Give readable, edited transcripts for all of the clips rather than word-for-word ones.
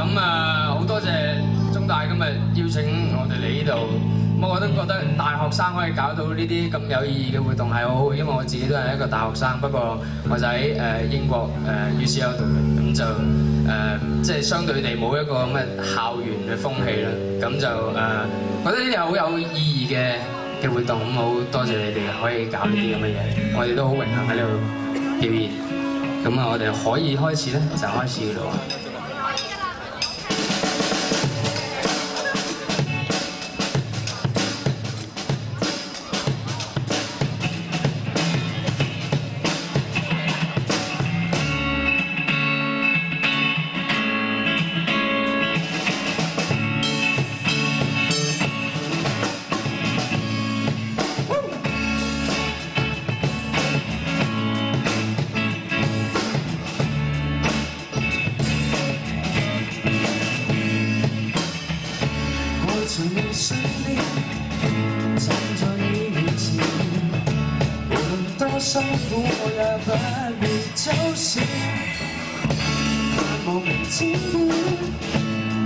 咁好多謝中大今日邀請我哋嚟呢度。我都覺得大學生可以搞到呢啲咁有意義嘅活動係好好，因為我自己都係一個大學生，不過我就喺英國UCL 度，咁就即係相對地冇一個咁嘅校園嘅風氣啦。咁就覺得呢啲係好有意義嘅活動，咁好多謝你哋可以搞呢啲咁嘅嘢，我哋都好榮幸喺呢度表演。咁我哋可以開始咧，就開始㗎啦。辛苦我也不會走線，無名指標，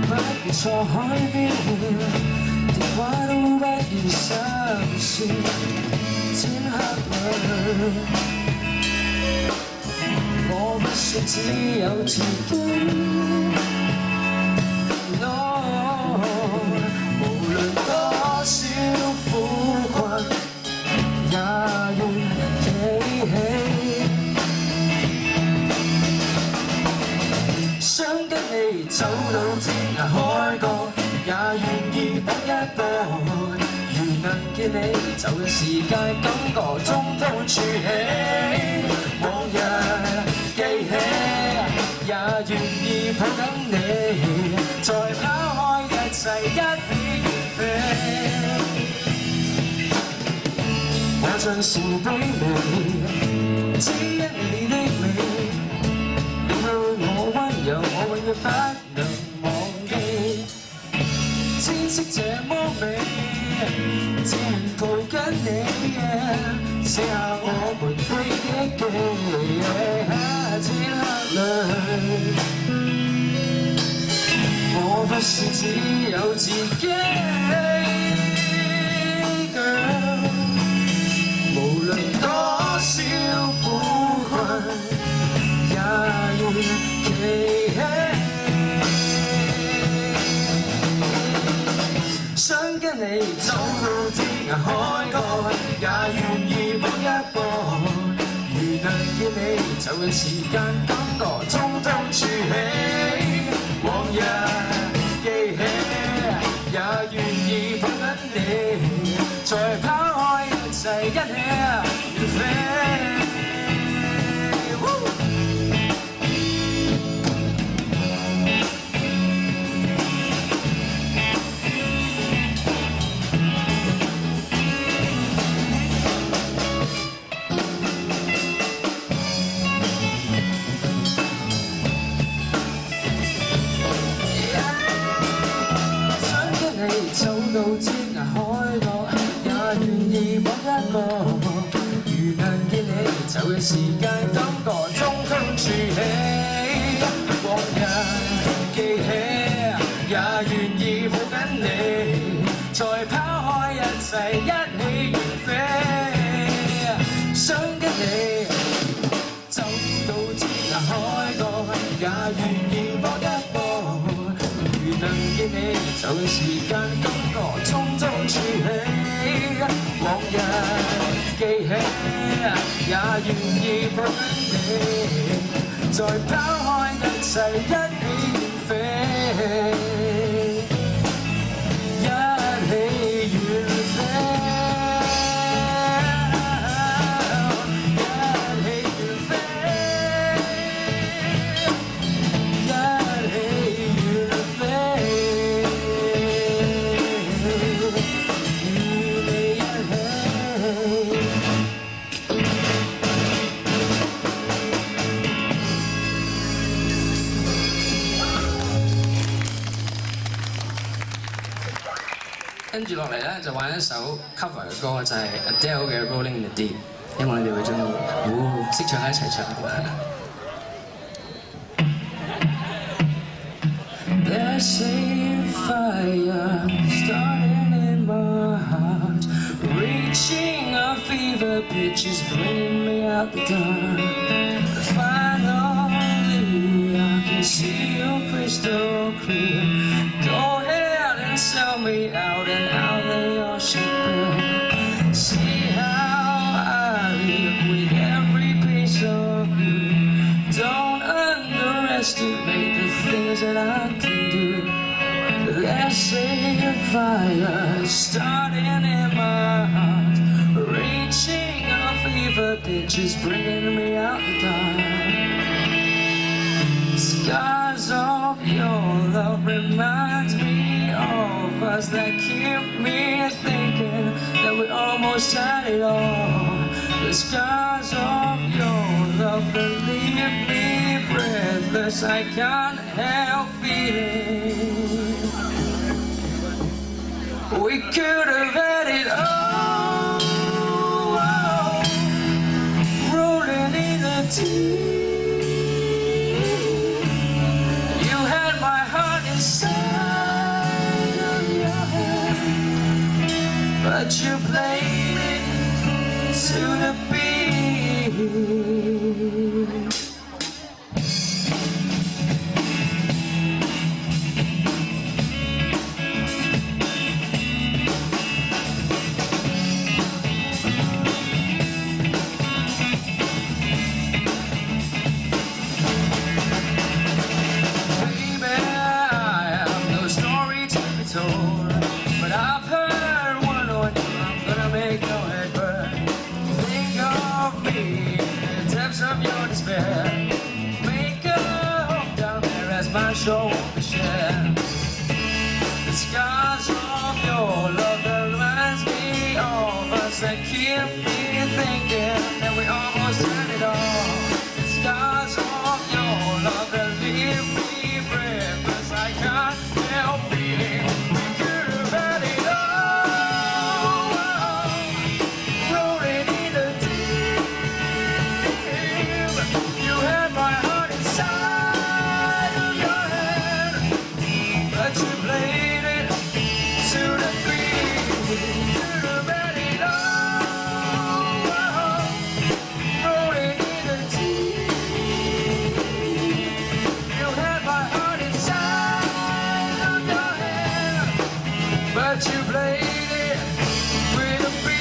不如錯海邊，電話都不如心事，天黑了，我不說只有自己。無論多少苦困，也願想跟你走到天涯海角，也願意搏一搏。如能見你，就讓時間感覺通通儲起。往日記起，也願意抱緊你，再拋開一切一起飛。我像是卑微，只因你的美。我溫柔，我永遠不能忘記。天色這麼美，只願抱緊你，寫下我們的憶記。天黑了，我不是只有自己。Girl， 無論多少苦困，也願企起，想跟你走到天涯海角，也願意搏一搏。如能見你，就讓時間感覺通通儲起。往日記起，也願意抱緊你，再拋開一切一起遠飛。走到天涯海角，也願意搏一搏。如能見你，就讓時間感覺通通儲起。往日記起，也願意抱緊你，再拋開一切一起遠飛。想跟你走到天涯海角，也願意搏一搏。如能見你，就讓時間感覺匆匆儲起。往日記起，也願意抱緊你，再拋開一切一起遠飛，一起遠飛。跟住落嚟咧，就玩一首 cover 嘅歌，就係 Adele 嘅 Rolling in the Deep， 希望你哋會中意。識唱一齊唱。There's a fire starting in my heart, reaching a fever pitch, is bringing me out the dark. Finally, I can see you crystal clear. Go ahead and sell me out, and I'll lay your ship bare. See how I live with every piece of you. Don't underestimate the things that I can do. There's a fire starting in my heart, reaching a fever pitch, is bringing me out the dark. Scars of your love reminds me of us, that keep me thinking that we almost had it all. The scars of your love that leave me breathless, I can't help feeling we could have had it all, rolling in the deep. You had my heart inside of your hand, but you played it to the beat. But I've heard one on you, I'm gonna make your head burn. Think of me in the depths of your despair. Make a home down there as my show won't be shared. The scars of your love that reminds me of us, that keep me thinking that we almost had it all. The scars of your love that leave me breathless, I can't help feeling. But you played it with a beat.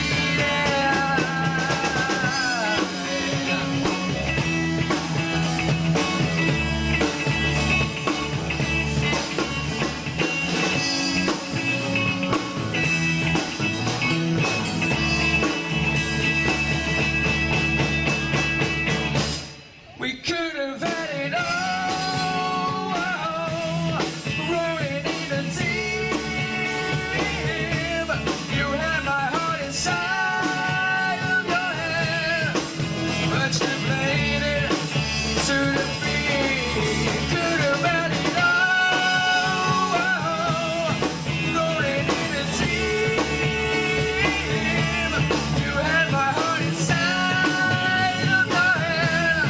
We could have had it all, rolling in the deep. You had my heart inside of your hand, but you played it to the beat. Could have had it all, rolling in the deep. You had my heart inside of your hand,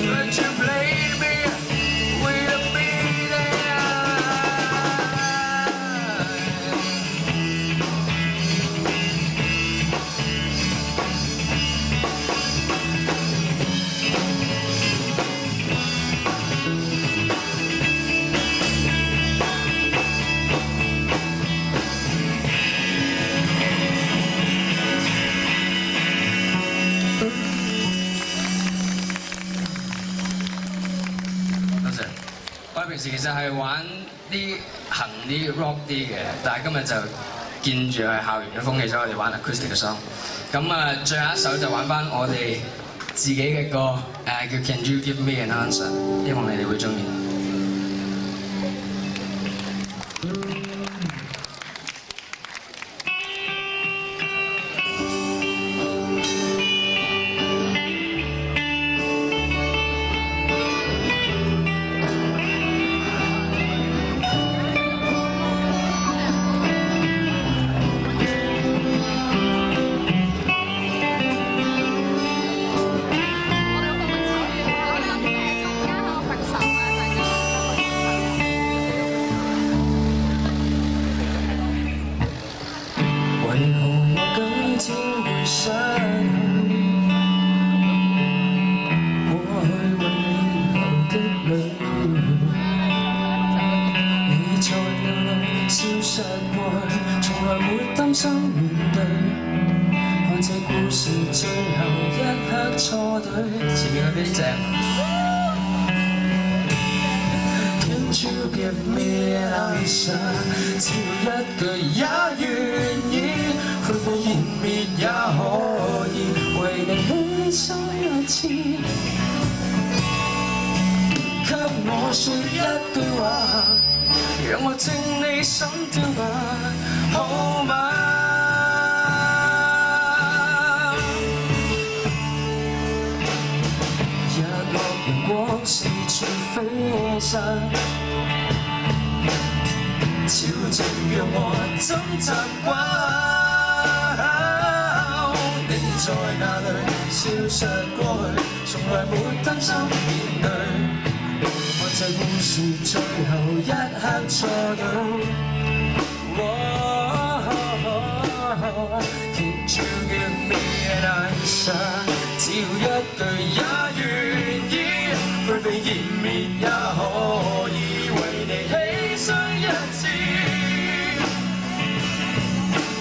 but you played me with a beat.我平時其實係玩啲行啲 rock 啲嘅，但係今日就見住係校園嘅風氣，所以我哋玩 acoustic 嘅 song。咁啊，最後一首就玩翻我哋自己嘅歌，叫 Can You Give Me An Answer， 希望你哋會中意。Can't you give me an answer？ 只要一句也願意，灰飛煙滅也可以，為你犧牲一次。給我說一句話，讓我靜你心跳吧，好嗎？日落陽光四處飛散，潮汐讓我怎習慣？你在哪裏？消失過去，從來沒擔心面對。我這故事最後一刻錯到。Can't you give me an answer？ 只要一句也願意，灰飛煙滅也可以，為你犧牲一次。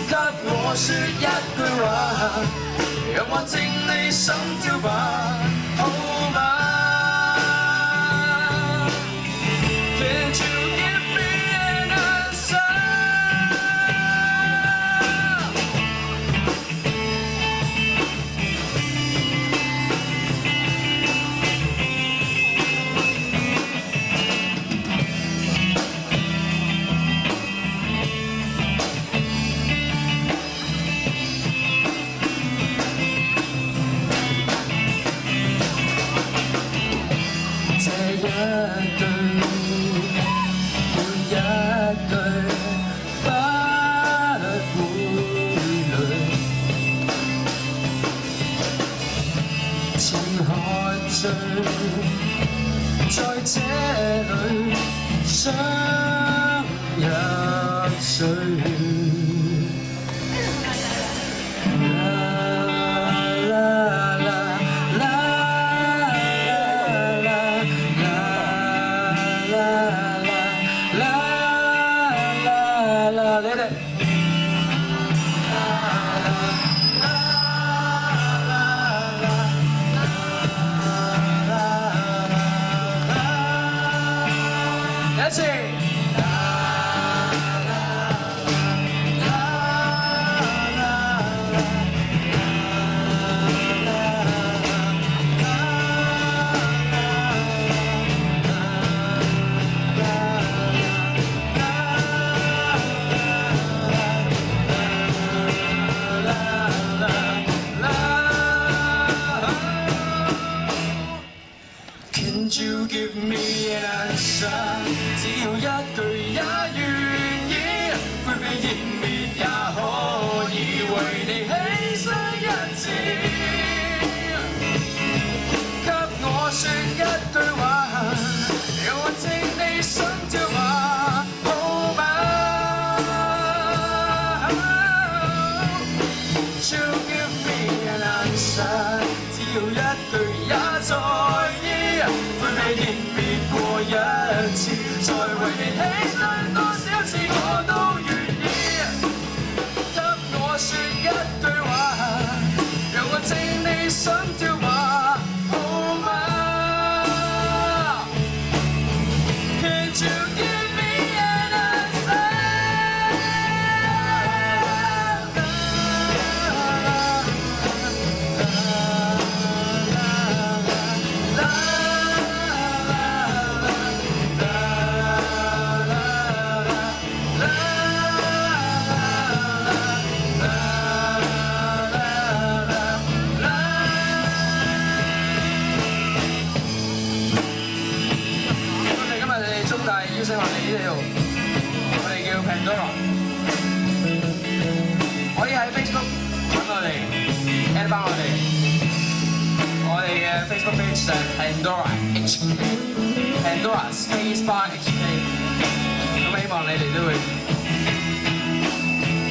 給我說一句話，讓我靜你心跳吧，好嗎？Can't you give me an answer？ 在這裏想入睡。Can't you give me an answer？ 只要一句也願意，灰飛煙滅也可以，為你犧牲一次。給我說一句話，讓我靜你心跳吧，好嗎？Can't you give me an answer？ 只要一句也在意，灰飛煙滅過一次，再為你犧牲多少次我都願意。給我說一句話，讓我靜你心跳吧，好嗎？Can't you give me an answer？ 邀請我哋呢度，我哋叫 Pandora， 可以喺 Facebook 揾我哋 ，add 翻我哋嘅 Facebook page 就係 Pandora HK，Pandora Space Bar HK， 咁希望你哋都會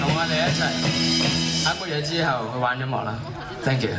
同我哋一齊喺末日之後去玩音樂啦 ，thank you。